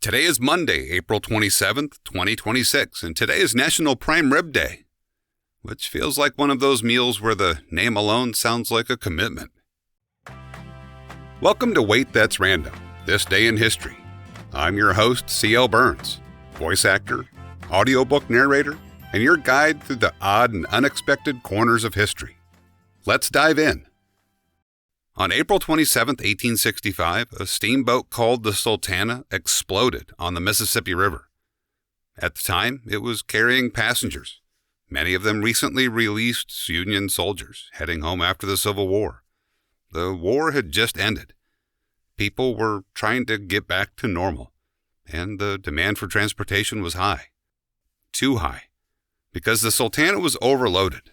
Today is Monday, April 27th, 2026, and today is National Prime Rib Day, which feels like one of those meals where the name alone sounds like a commitment. Welcome to Wait That's Random, This Day in History. I'm your host, C.L. Burns, voice actor, audiobook narrator, and your guide through the odd and unexpected corners of history. Let's dive in. On April 27, 1865, a steamboat called the Sultana exploded on the Mississippi River. At the time, it was carrying passengers, many of them recently released Union soldiers heading home after the Civil War. The war had just ended. People were trying to get back to normal, and the demand for transportation was high. Too high, because the Sultana was overloaded.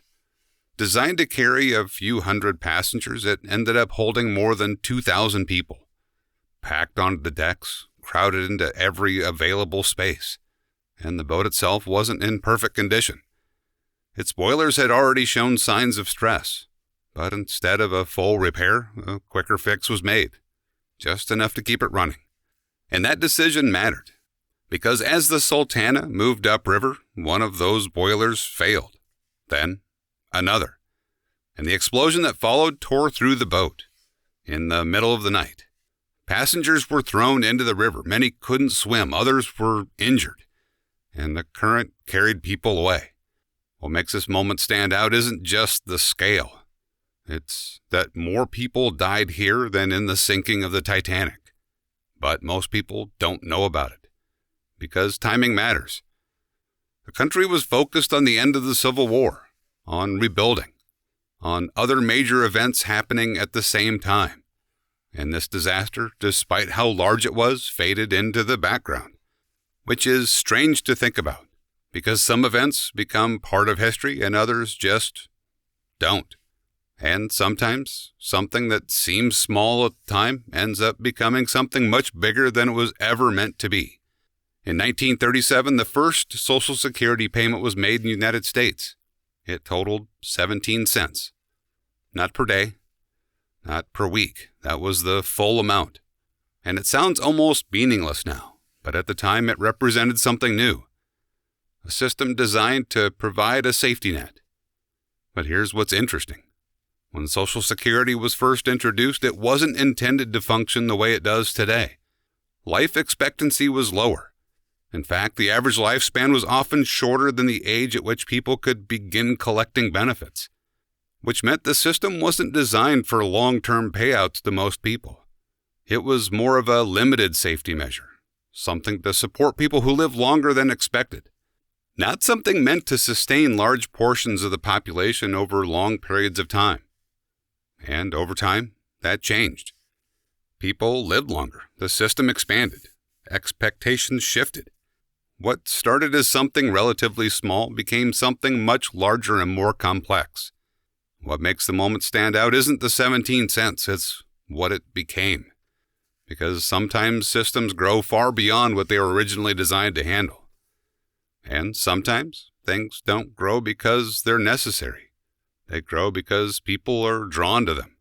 Designed to carry a few hundred passengers, it ended up holding more than 2,000 people. Packed onto the decks, crowded into every available space, and the boat itself wasn't in perfect condition. Its boilers had already shown signs of stress, but instead of a full repair, a quicker fix was made, just enough to keep it running. And that decision mattered, because as the Sultana moved upriver, one of those boilers failed. Then another, and the explosion that followed tore through the boat. In the middle of the night, passengers were thrown into the river. Many couldn't swim, others were injured, and the current carried people away. What makes this moment stand out isn't just the scale. It's that more people died here than in the sinking of the Titanic. But most people don't know about it, because timing matters. The country was focused on the end of the Civil War, on rebuilding, on other major events happening at the same time. And this disaster, despite how large it was, faded into the background, which is strange to think about, because some events become part of history and others just don't. And sometimes something that seems small at the time ends up becoming something much bigger than it was ever meant to be. In 1937, the first Social Security payment was made in the United States. It totaled 17 cents. Not per day, not per week. That was the full amount. And it sounds almost meaningless now, but at the time it represented something new. A system designed to provide a safety net. But here's what's interesting. When Social Security was first introduced, it wasn't intended to function the way it does today. Life expectancy was lower. In fact, the average lifespan was often shorter than the age at which people could begin collecting benefits, which meant the system wasn't designed for long-term payouts to most people. It was more of a limited safety measure, something to support people who live longer than expected, not something meant to sustain large portions of the population over long periods of time. And over time, that changed. People lived longer, the system expanded, expectations shifted. What started as something relatively small became something much larger and more complex. What makes the moment stand out isn't the 17 cents, it's what it became. Because sometimes systems grow far beyond what they were originally designed to handle. And sometimes things don't grow because they're necessary. They grow because people are drawn to them.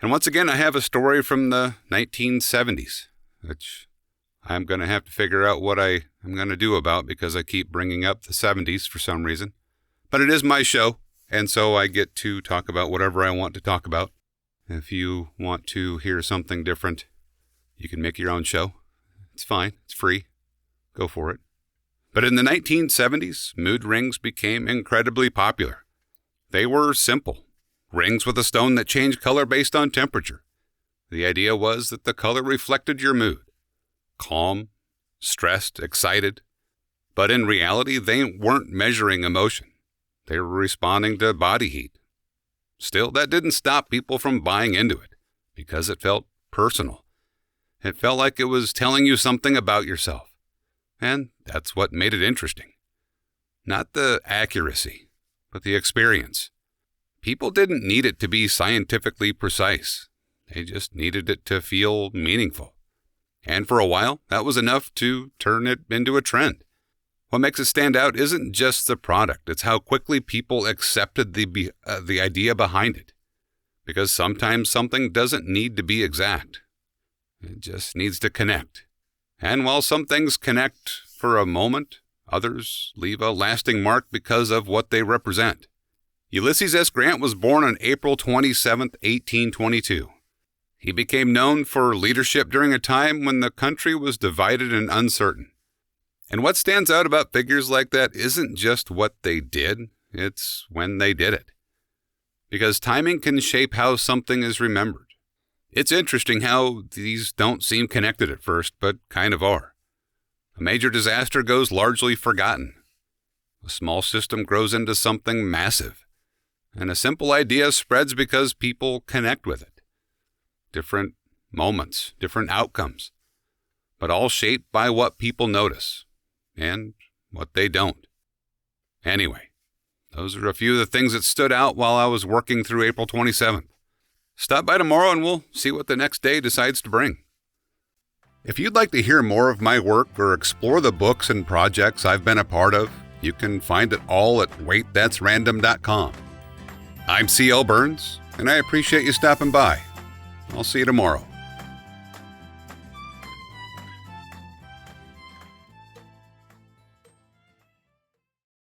And once again, I have a story from the 1970s, which I'm going to have to figure out what I am going to do about, because I keep bringing up the 70s for some reason. But it is my show, and so I get to talk about whatever I want to talk about. If you want to hear something different, you can make your own show. It's fine. It's free. Go for it. But in the 1970s, mood rings became incredibly popular. They were simple. Rings with a stone that changed color based on temperature. The idea was that the color reflected your mood. Calm, stressed, excited. But in reality, they weren't measuring emotion. They were responding to body heat. Still, that didn't stop people from buying into it, because it felt personal. It felt like it was telling you something about yourself. And that's what made it interesting. Not the accuracy, but the experience. People didn't need it to be scientifically precise. They just needed it to feel meaningful. And for a while, that was enough to turn it into a trend. What makes it stand out isn't just the product, it's how quickly people accepted the idea behind it. Because sometimes something doesn't need to be exact. It just needs to connect. And while some things connect for a moment, others leave a lasting mark because of what they represent. Ulysses S. Grant was born on April 27, 1822. He became known for leadership during a time when the country was divided and uncertain. And what stands out about figures like that isn't just what they did, it's when they did it. Because timing can shape how something is remembered. It's interesting how these don't seem connected at first, but kind of are. A major disaster goes largely forgotten. A small system grows into something massive. And a simple idea spreads because people connect with it. Different moments, different outcomes, but all shaped by what people notice and what they don't. Anyway, those are a few of the things that stood out while I was working through April 27th. Stop by tomorrow and we'll see what the next day decides to bring. If you'd like to hear more of my work or explore the books and projects I've been a part of, you can find it all at waitthat'srandom.com. I'm C.L. Burns, and I appreciate you stopping by. I'll see you tomorrow.